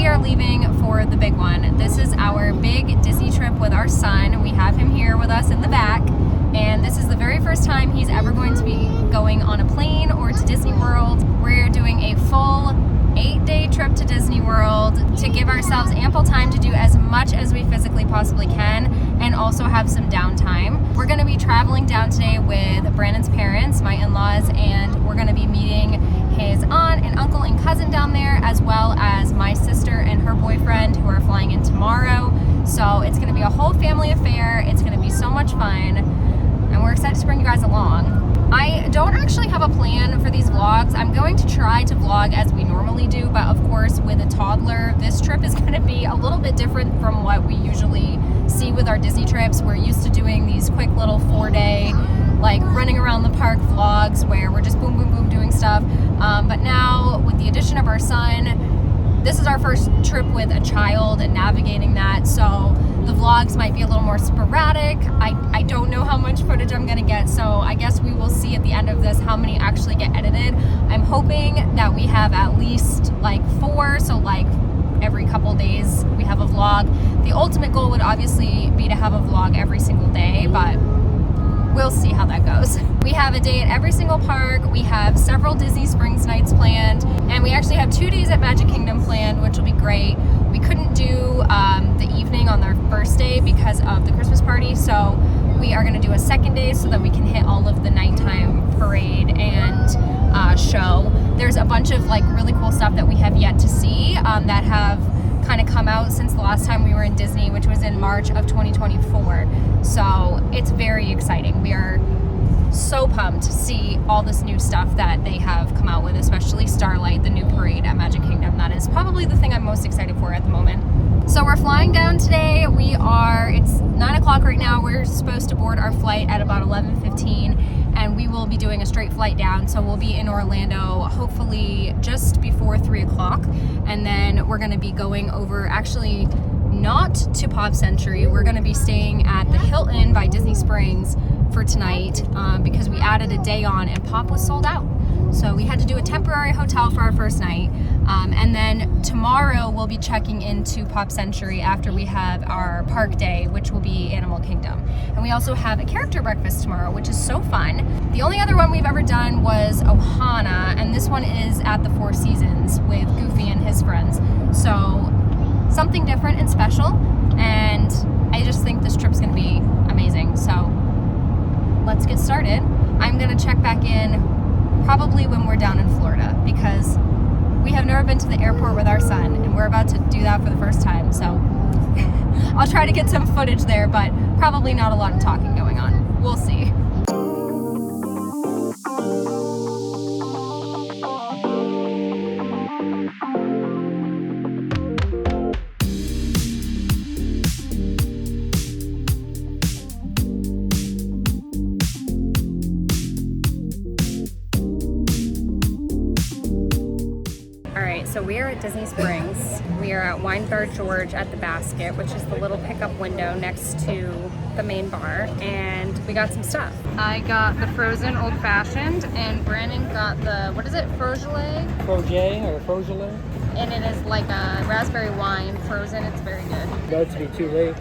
we are leaving for the big one. This is our big Disney trip with our son. We have him here with us in the back, and this is the very first time he's ever going to be going on a plane or to Disney World. We're doing a full 8-day trip to Disney World to give ourselves ample time to do as much as we physically possibly can and also have some downtime. We're going to be traveling down today with Brandon's parents, my in-laws, and we're going to be meeting his aunt and uncle and cousin down there, as well as my sister and her boyfriend who are flying in tomorrow. So it's going to be a whole family affair. It's going to be so much fun, and we're excited to bring you guys along. I don't actually have a plan for these vlogs. I'm going to try to vlog as we normally do, but of course with a toddler, this trip is going to be a little bit different from what we usually see with our Disney trips. We're used to doing these quick little 4-day, like running around the park vlogs where we're just boom, boom, boom doing stuff. But now with the addition of our son, this is our first trip with a child and navigating that. So the vlogs might be a little more sporadic. I don't know how much footage I'm gonna get, so I guess we will see at the end of this how many actually get edited. I'm hoping that we have at least like 4, so like every couple days we have a vlog. The ultimate goal would obviously be to have a vlog every single day, but we'll see how that goes. We have a day at every single park. We have several Disney Springs nights planned, and we actually have 2 days at Magic Kingdom planned, which will be great. We couldn't do the evening on our first day because of the Christmas party, so we are going to do a second day so that we can hit all of the nighttime parade and show. There's a bunch of like really cool stuff that we have yet to see that have kind of come out since the last time we were in Disney, which was in March of 2024. So it's very exciting. We are so pumped to see all this new stuff that they have come out with, especially Starlight, the new parade at Magic Kingdom. That is probably the thing I'm most excited for at the moment. So we're flying down today. It's 9 o'clock right now. We're supposed to board our flight at about 11:15, and we will be doing a straight flight down. So we'll be in Orlando hopefully just before 3 o'clock, and then we're going to be going over, actually not to Pop Century. We're going to be staying at the Hilton by Disney Springs for tonight because we added a day on and Pop was sold out. So we had to do a temporary hotel for our first night. And then tomorrow we'll be checking into Pop Century after we have our park day, which will be Animal Kingdom. And we also have a character breakfast tomorrow, which is so fun. The only other one we've ever done was Ohana, and this one is at the Four Seasons with Goofy and his friends. So something different and special, and I just think this trip's gonna be amazing. So let's get started. I'm gonna check back in probably when we're down in Florida, because we have never been to the airport with our son, and we're about to do that for the first time. So I'll try to get some footage there, but probably not a lot of talking going on. We'll see. So we are at Disney Springs. We are at Wine Bar George at the Basket, which is the little pickup window next to the main bar, and we got some stuff. I got the frozen old fashioned, and Brandon got the, what is it, Frogele? Frogele or Frogele? And it is like a raspberry wine frozen. It's very good. About to be too late.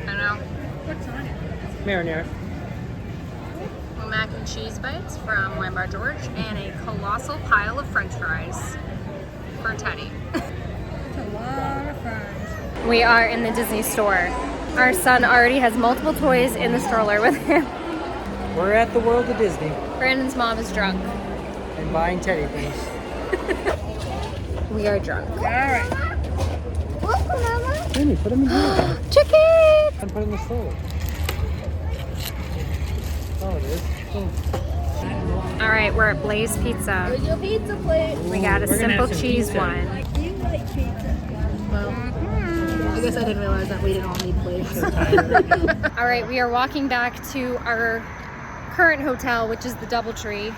I know. What's on it? Marinara. Mac and cheese bites from Wine Bar George, and a colossal pile of French fries for Teddy. That's a lot of fries. We are in the Disney store. Our son already has multiple toys in the stroller with him. We're at the World of Disney. Brandon's mom is drunk. And buying Teddy things. We are drunk. All right. Amy, put them in here. Chicken! And put it in the stroller. Oh, it is. All right, we're at Blaze Pizza. Here's your pizza plate. We got a simple cheese one. You like pizza? Well, I guess I didn't realize that we didn't all need plates. All right, we are walking back to our current hotel, which is the Doubletree,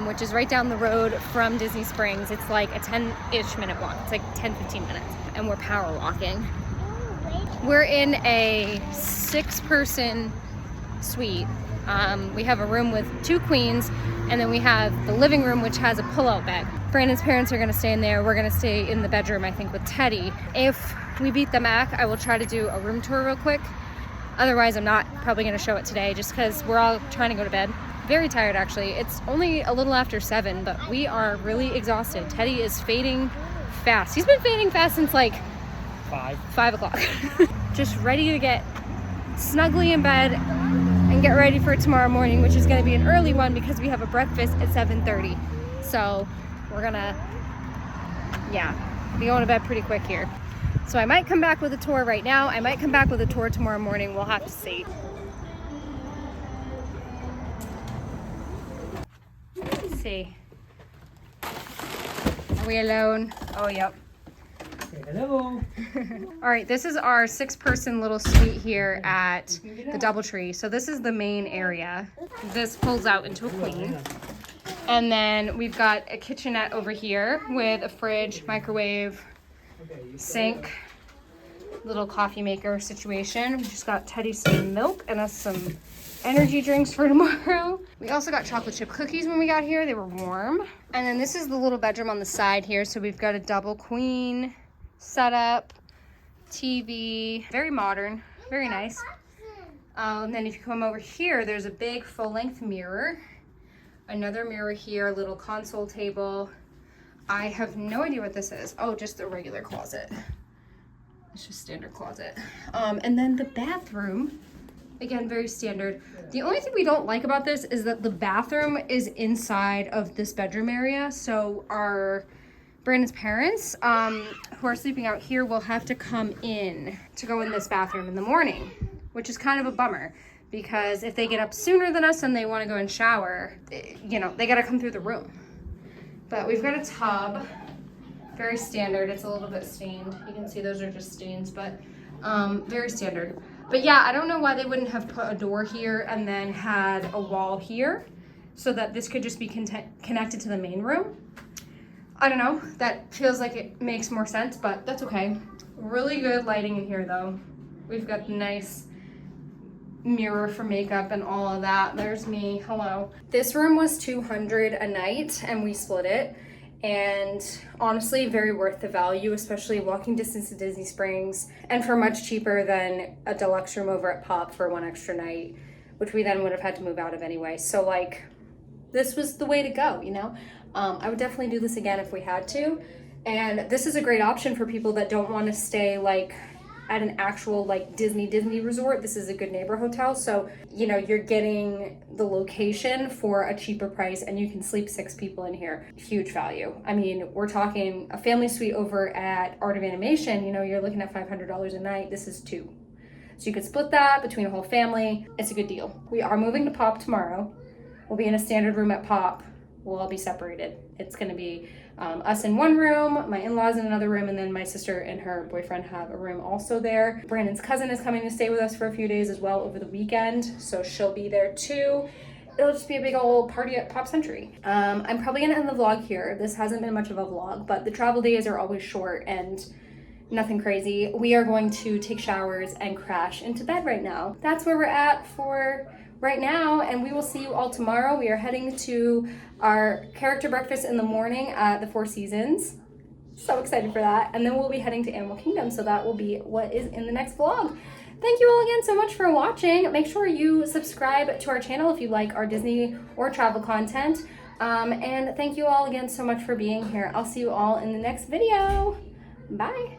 which is right down the road from Disney Springs. It's like a 10-ish minute walk. It's like 10-15 minutes, and we're power walking. We're in a 6-person suite We have a room with 2 queens, and then we have the living room, which has a pull-out bed. Brandon's parents are gonna stay in there. We're gonna stay in the bedroom, I think, with Teddy. If we beat the Mac, I will try to do a room tour real quick. Otherwise, I'm not probably gonna show it today just because we're all trying to go to bed. Very tired, actually. It's only a little after 7, but we are really exhausted. Teddy is fading fast. He's been fading fast since like 5 o'clock. Just ready to get snugly in bed and get ready for tomorrow morning, which is gonna be an early one because we have a breakfast at 7:30. So we're gonna, be going to bed pretty quick here. So I might come back with a tour right now. I might come back with a tour tomorrow morning. We'll have to see. Let's see. Are we alone? Oh, yep. Hello. All right, this is our 6-person little suite here at the DoubleTree. So this is the main area. This pulls out into a queen. And then we've got a kitchenette over here with a fridge, microwave, sink, little coffee maker situation. We just got Teddy some milk and us some energy drinks for tomorrow. We also got chocolate chip cookies when we got here. They were warm. And then this is the little bedroom on the side here. So we've got a double queen setup, TV, very modern, very nice. And then if you come over here, there's a big full-length mirror. Another mirror here, a little console table. I have no idea what this is. Oh, just a regular closet. It's just standard closet. And then the bathroom, again, very standard. The only thing we don't like about this is that the bathroom is inside of this bedroom area. So Brandon's parents, who are sleeping out here, will have to come in to go in this bathroom in the morning, which is kind of a bummer. Because if they get up sooner than us and they want to go and shower, they got to come through the room. But we've got a tub, very standard. It's a little bit stained. You can see those are just stains, but very standard. But yeah, I don't know why they wouldn't have put a door here and then had a wall here so that this could just be connected to the main room. I don't know. That feels like it makes more sense, but that's okay. Really good lighting in here, though. We've got the nice mirror for makeup and all of that. There's me. Hello. This room was $200 a night and we split it, and honestly very worth the value, especially walking distance to Disney Springs, and for much cheaper than a deluxe room over at Pop for 1 extra night, which we then would have had to move out of anyway. So like, this was the way to go, I would definitely do this again if we had to. And this is a great option for people that don't want to stay like at an actual like Disney resort. This is a good neighbor hotel, so you're getting the location for a cheaper price, and you can sleep 6 people in here. Huge value. I mean, we're talking a family suite over at Art of Animation. You're looking at $500 a night. This is 2, so you could split that between a whole family. It's a good deal. We are moving to Pop tomorrow. We'll be in a standard room at Pop. We'll all be separated. It's going to be us in one room, my in-laws in another room, and then my sister and her boyfriend have a room also there. Brandon's cousin is coming to stay with us for a few days as well over the weekend, so she'll be there too. It'll just be a big old party at Pop Century. I'm probably going to end the vlog here. This hasn't been much of a vlog, but the travel days are always short and nothing crazy. We are going to take showers and crash into bed right now. That's where we're at for right now, and we will see you all tomorrow. We are heading to our character breakfast in the morning at the Four Seasons. So excited for that. And then we'll be heading to Animal Kingdom, so that will be what is in the next vlog. Thank you all again so much for watching. Make sure you subscribe to our channel if you like our Disney or travel content. And thank you all again so much for being here. I'll see you all in the next video. Bye.